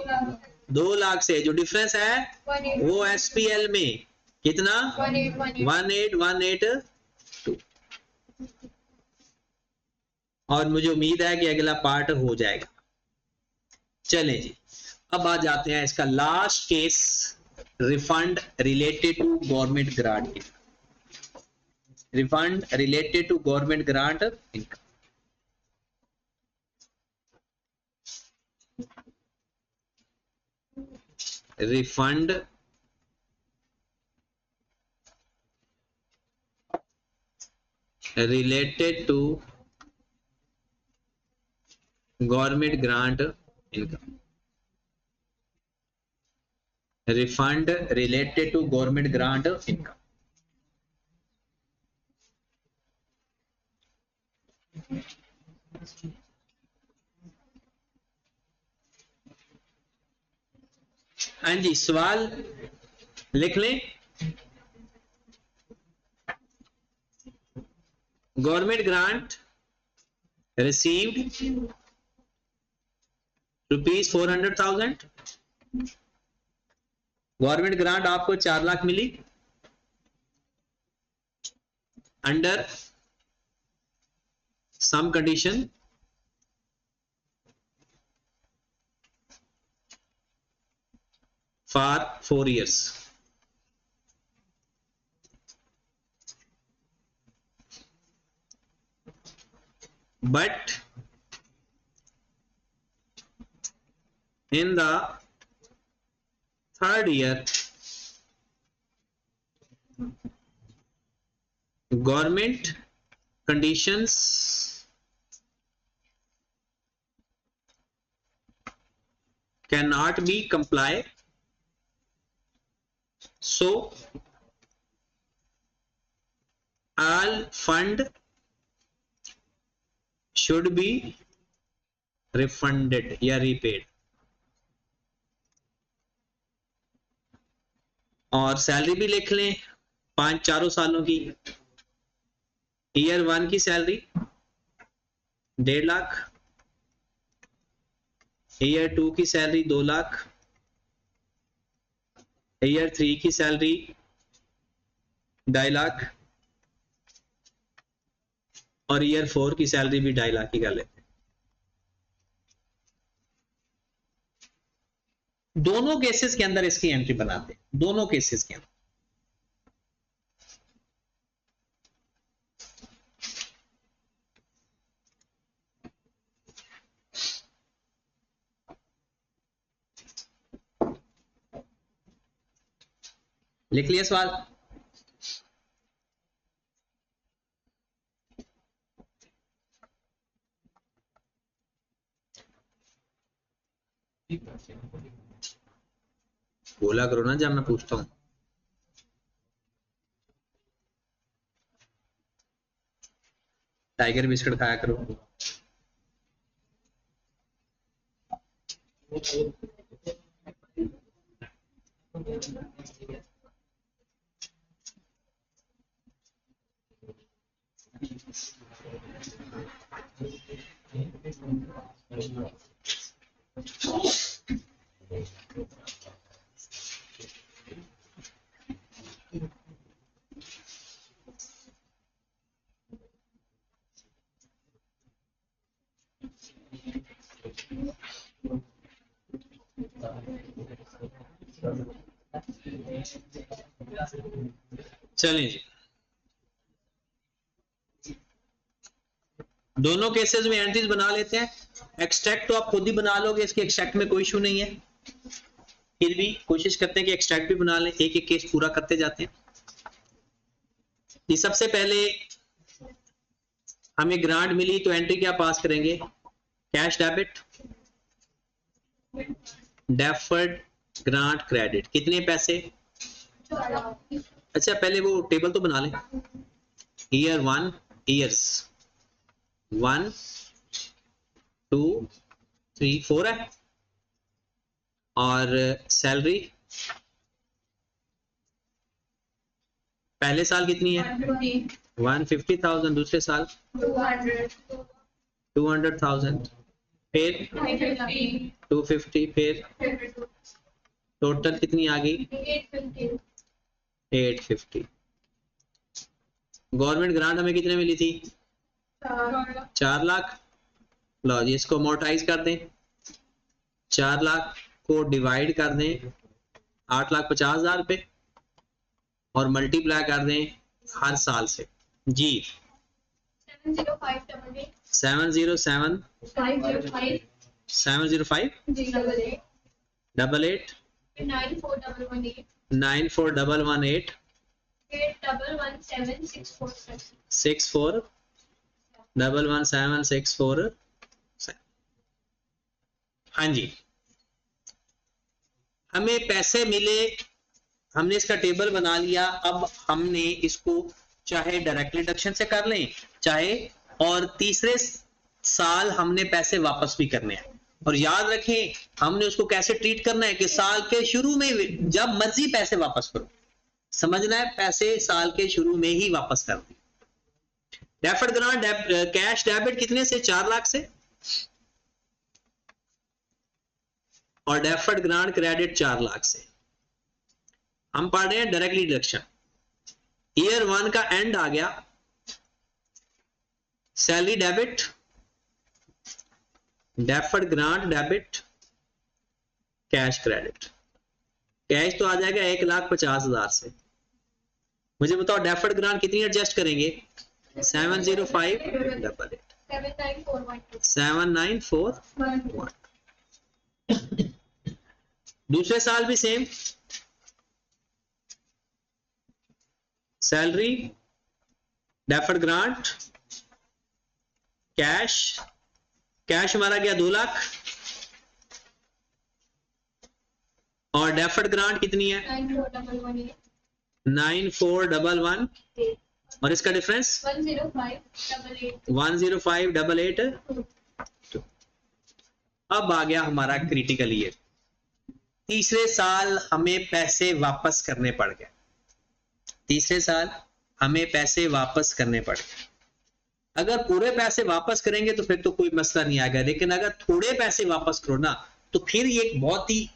2 लाख से। जो डिफरेंस है वो एसपीएल में कितना? 18182। और मुझे उम्मीद है कि अगला पार्ट हो जाएगा। चलें जी, अब आ जाते हैं इसका last case, refund related to government grant. Refund related to government grant income. Refund related to government grant income. Refund related to government grant income. हाँ जी, सवाल लिख लें। Government grant received ₹400,000। Government grant आपको 4 लाख मिली under some condition for 4 years. But in the 3rd year, government conditions cannot be complied. So all fund should be refunded या repaid। और सैलरी भी लिख लें 5 सालों की। ईयर 1 की सैलरी 1.5 लाख, ईयर 2 की सैलरी 2 लाख, ईयर 3 की सैलरी 2.5 लाख और ईयर 4 की सैलरी भी 2.5 लाख की कर लेते हैं। दोनों केसेस के अंदर इसकी एंट्री बनाते हैं, दोनों केसेस के अंदर। लिख लिया सवाल? बोला करो ना जब मैं पूछता हूं। टाइगर बिस्किट खाया करो। चलिए जी, दोनों केसेस में एंट्रीज बना लेते हैं। एक्सट्रैक्ट तो आप खुद ही बना लोगे, इसके एक्सट्रैक्ट में कोई इशू नहीं है। फिर भी कोशिश करते हैं कि एक्सट्रैक्ट भी बना लें, एक एक केस पूरा करते जाते हैं। ये सबसे पहले हमें ग्रांट मिली तो एंट्री क्या पास करेंगे? Cash debit, deferred grant credit. कितने पैसे? अच्छा पहले वो टेबल तो बना लें। ईयर 1 ईयर्स 1 2 3 4 है और सैलरी पहले साल कितनी है? 150,000। दूसरे साल 200,000। फिर 250। फिर टोटल कितनी आ गई? 850। गवर्नमेंट ग्रांट हमें कितने मिली थी? 4 लाख। लो जी, इसको मोटाइज कर दें, 4 लाख को डिवाइड कर दें 8,50,000 पे और मल्टीप्लाई कर दें हर साल से जी। 707 705 88 9418 64 11764। हाँ जी, हमें पैसे मिले, हमने इसका टेबल बना लिया। अब हमने इसको चाहे डायरेक्ट डिडक्शन से कर लें चाहे, और तीसरे साल हमने पैसे वापस भी करने हैं। और याद रखें हमने उसको कैसे ट्रीट करना है कि साल के शुरू में जब मर्जी पैसे वापस करो, समझना है पैसे साल के शुरू में ही वापस कर दें। डेफर्ड ग्रांट कैश डेबिट कितने से? 4 लाख से, और डेफर्ड ग्रांट क्रेडिट 4 लाख से। हम पढ़ रहे हैं डायरेक्टली डिडक्शन। ईयर 1 का एंड आ गया, salary debit, deferred grant debit, cash credit. Cash तो आ जाएगा 1,50,000 से। मुझे बताओ डेफर्ड ग्रांट कितनी एडजस्ट करेंगे? 70588 7941। दूसरे साल भी same, salary, deferred grant, cash. Cash हमारा गया 2 लाख और डेफर्ड ग्रांट कितनी है? 9411 और इसका डिफरेंस 10588। अब आ गया हमारा क्रिटिकल ईयर। तीसरे साल हमें पैसे वापस करने पड़ गए। तीसरे साल हमें पैसे वापस करने पड़ गए। अगर पूरे पैसे वापस करेंगे तो फिर तो कोई मसला नहीं आएगा, लेकिन अगर थोड़े पैसे वापस करो ना तो फिर ये एक बहुत ही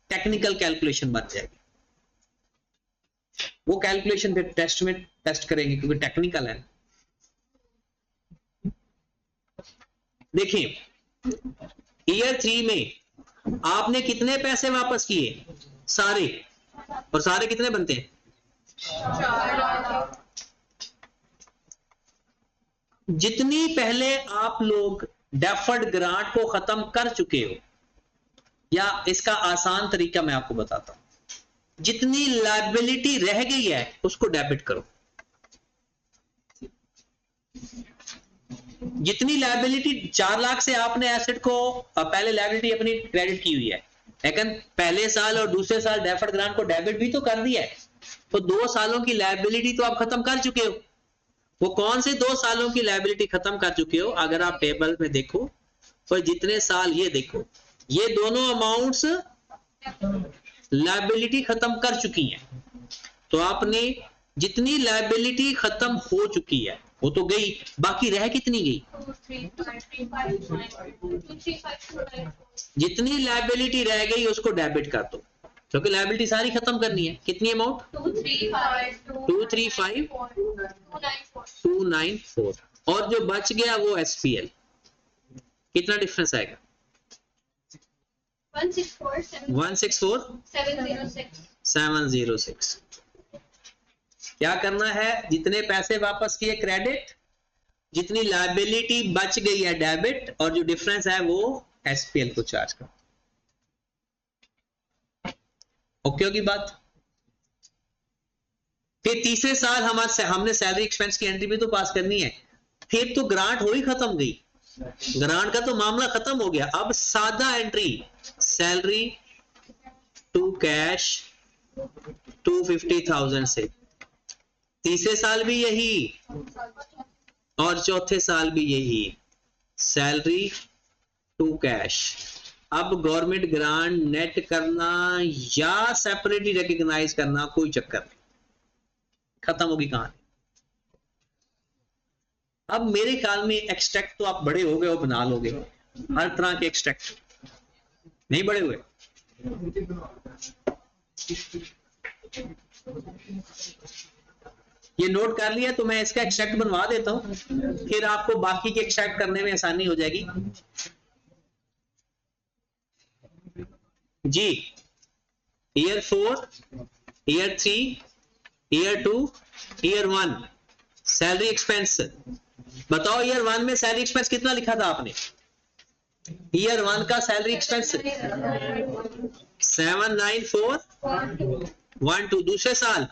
टेक्निकल कैलकुलेशन बन जाएगी। वो कैलकुलेशन फिर टेस्ट में टेस्ट करेंगे क्योंकि टेक्निकल है। देखिए ईयर 3 में आपने कितने पैसे वापस किए? सारे। और सारे कितने बनते हैं? 4। जितनी पहले आप लोग डेफर्ड ग्रांट को खत्म कर चुके हो, या इसका आसान तरीका मैं आपको बताता हूं, जितनी लायबिलिटी रह गई है उसको डेबिट करो। जितनी लायबिलिटी 4 लाख से आपने एसेट को पहले लायबिलिटी अपनी क्रेडिट की हुई है, लेकिन पहले साल और दूसरे साल डेफर्ड ग्रांट को डेबिट भी तो कर दिया है, तो 2 सालों की लायबिलिटी तो आप खत्म कर चुके हो। वो कौन से 2 सालों की लायबिलिटी खत्म कर चुके हो? अगर आप टेबल में देखो तो जितने साल, ये देखो, ये दोनों अमाउंट्स लायबिलिटी खत्म कर चुकी हैं। तो आपने जितनी लायबिलिटी खत्म हो चुकी है वो तो गई, बाकी रह कितनी गई? जितनी लायबिलिटी रह गई उसको डेबिट कर दो, क्योंकि लायबिलिटी सारी खत्म करनी है। कितनी अमाउंट? 235,294। और जो बच गया वो एसपीएल। कितना डिफरेंस आएगा? 164,706। क्या करना है? जितने पैसे वापस किए क्रेडिट, जितनी लायबिलिटी बच गई है डेबिट, और जो डिफरेंस है वो एसपीएल को चार्ज करो। ओके होगी बात? फिर तीसरे साल हमने सैलरी एक्सपेंस की एंट्री भी तो पास करनी है। फिर तो ग्रांट हो ही खत्म गई, ग्रांट का तो मामला खत्म हो गया। अब सादा एंट्री, सैलरी टू कैश 250,000 से। तीसरे साल भी यही और चौथे साल भी यही, सैलरी टू कैश अब गवर्नमेंट ग्रांट नेट करना या सेपरेटली रिकॉग्नाइज करना कोई चक्कर नहीं, खत्म होगी कहानी। अब मेरे ख्याल में एक्सट्रैक्ट तो आप बड़े हो गए हो, बना लोगे हर तरह के एक्सट्रैक्ट, नहीं बड़े हुए? ये नोट कर लिया तो मैं इसका एक्सट्रैक्ट बनवा देता हूं, फिर आपको बाकी के एक्सट्रैक्ट करने में आसानी हो जाएगी। जी, year 4, year 3, year 2, year 1 salary expense. बताओ ईयर 1 में सैलरी एक्सपेंस कितना लिखा था आपने? ईयर 1 का सैलरी एक्सपेंस 79412। दूसरे साल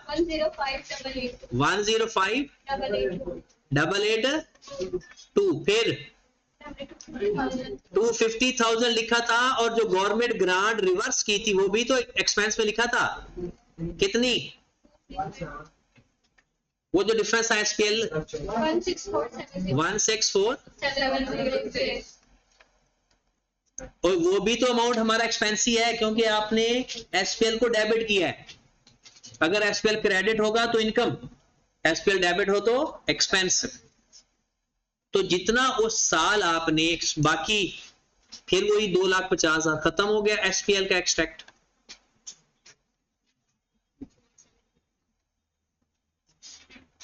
105,882, फिर 250,000 लिखा था, और जो गवर्नमेंट ग्रांट रिवर्स की थी वो भी तो एक्सपेंस में लिखा था। कितनी? वो जो डिफरेंस है एसपीएल 164, और वो भी तो अमाउंट हमारा एक्सपेंस ही है, क्योंकि आपने एसपीएल को डेबिट किया है। अगर एसपीएल क्रेडिट होगा तो इनकम, एसपीएल डेबिट हो तो एक्सपेंस। तो जितना उस साल आपने बाकी, फिर वही 2,50,000 खत्म हो गया एसपीएल का एक्सट्रैक्ट।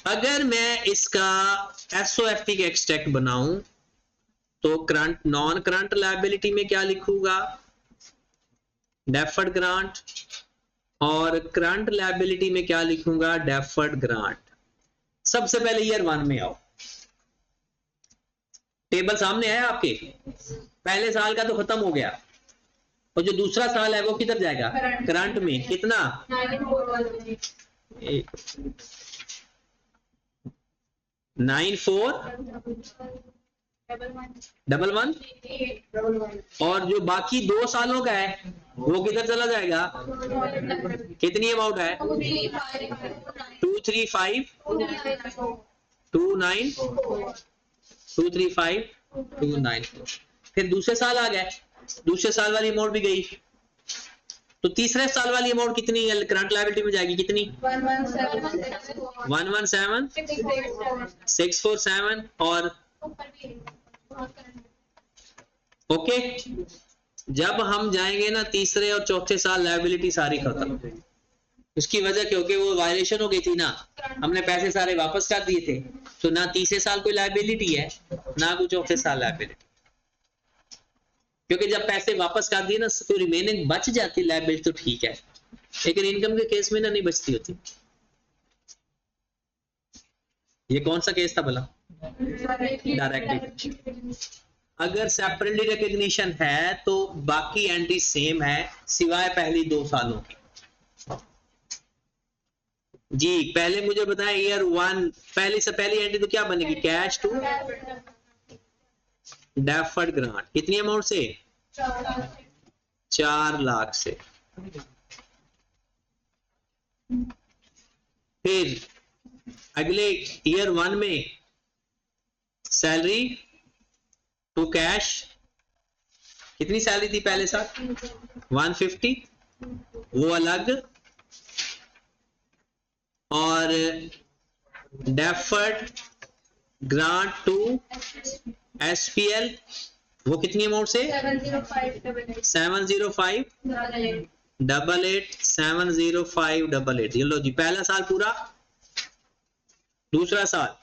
अगर मैं इसका एसओएफटी का एक्सट्रैक्ट बनाऊं तो करंट, नॉन करंट लायबिलिटी में क्या लिखूंगा? डेफर्ड ग्रांट, और करंट लायबिलिटी में क्या लिखूंगा? Deferred grant. सबसे पहले ईयर 1 में आओ, टेबल सामने है आपके। पहले साल का तो खत्म हो गया, और जो दूसरा साल है वो किधर जाएगा? करंट में। कितना? 9411, और जो बाकी 2 सालों का है वो किधर चला जाएगा? कितनी अमाउंट है? 235,294। फिर दूसरे साल आ गए, दूसरे साल वाली अमाउंट भी गई, तो तीसरे साल वाली अमाउंट कितनी करंट लायबिलिटी में जाएगी? कितनी? 117,647, और ओके। जब हम जाएंगे ना तीसरे और चौथे साल, लायबिलिटी सारी खत्म। उसकी वजह क्योंकि वो वायलेशन हो गई थी ना, हमने पैसे सारे वापस कर दिए थे, तो ना तीसरे साल कोई लायबिलिटी है ना कोई चौथे साल लायबिलिटी, क्योंकि जब पैसे वापस कर दिए ना तो रिमेनिंग बच जाती लायबिलिटी तो ठीक है, लेकिन इनकम के केस में ना नहीं बचती होती। ये कौन सा केस था भला? डायरेक्ट। अगर सेपरेटली रिकॉग्निशन है तो बाकी एंट्री सेम है सिवाय पहली 2 सालों की। जी, पहले मुझे बताएं ईयर 1 पहली से पहली एंट्री तो क्या बनेगी? Cash to deferred grant. कितनी अमाउंट से? 4 लाख से। फिर अगले ईयर 1 में सैलरी टू कैश, कितनी सैलरी थी पहले साल? 150, वो अलग, और डेफर्ड ग्रांट टू एसपीएल वो कितनी अमाउंट से? 705,888। ये लो जी, पहला साल पूरा, दूसरा साल।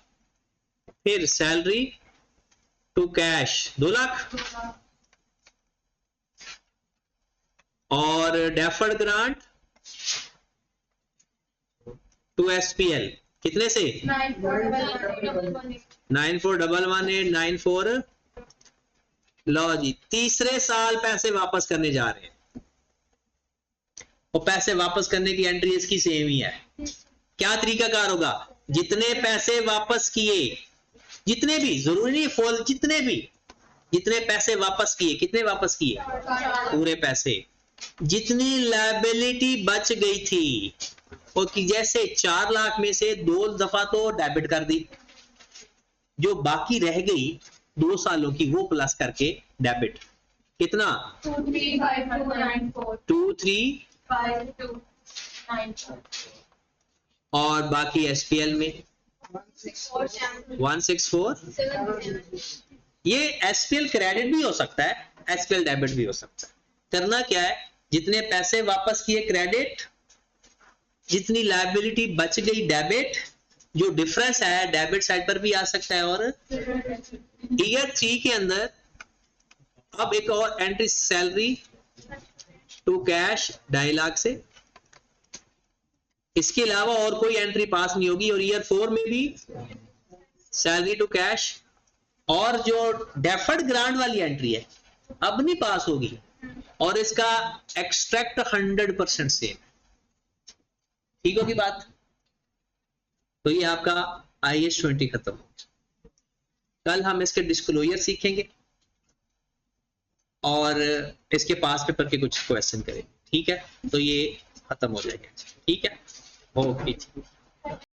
फिर सैलरी टू कैश 2 लाख, और डेफर्ड ग्रांट टू एसपीएल कितने से? 94,118,94। लो जी, तीसरे साल पैसे वापस करने जा रहे हैं, और पैसे वापस करने की एंट्री इसकी सेम ही है। क्या तरीका कार होगा? जितने पैसे वापस किए, जितने भी, जरूरी नहीं फॉल, जितने पैसे वापस किए, कितने वापस किए? पूरे पैसे। जितनी लायबिलिटी बच गई थी, और कि जैसे 4 लाख में से 2 दफा तो डेबिट कर दी, जो बाकी रह गई 2 सालों की वो प्लस करके डेबिट। कितना 235294 23 5294 और बाकी एसपीएल में 164। 77 ये एसपीएल क्रेडिट भी हो सकता है, एसपीएल डेबिट भी हो सकता है। करना क्या है, जितने पैसे वापस किए क्रेडिट, जितनी लायबिलिटी बच गई डेबिट, जो डिफरेंस है डेबिट साइड पर भी आ सकता है। और ईयर 3 के अंदर अब एक और entry, salary to cash 2.5 lakh से, इसके अलावा और कोई एंट्री पास नहीं होगी। और ईयर 4 में भी सैलरी टू कैश, और जो डेफर्ड ग्रांट वाली एंट्री है अब नहीं पास होगी, और इसका एक्सट्रैक्ट 100% सेम। ठीक होगी बात? तो ये आपका IAS 20 खत्म हो गया। कल हम इसके डिस्क्लोजर सीखेंगे और इसके पास पेपर के कुछ क्वेश्चन करेंगे। ठीक है, तो ये खत्म हो जाएगा। ठीक है, ओके।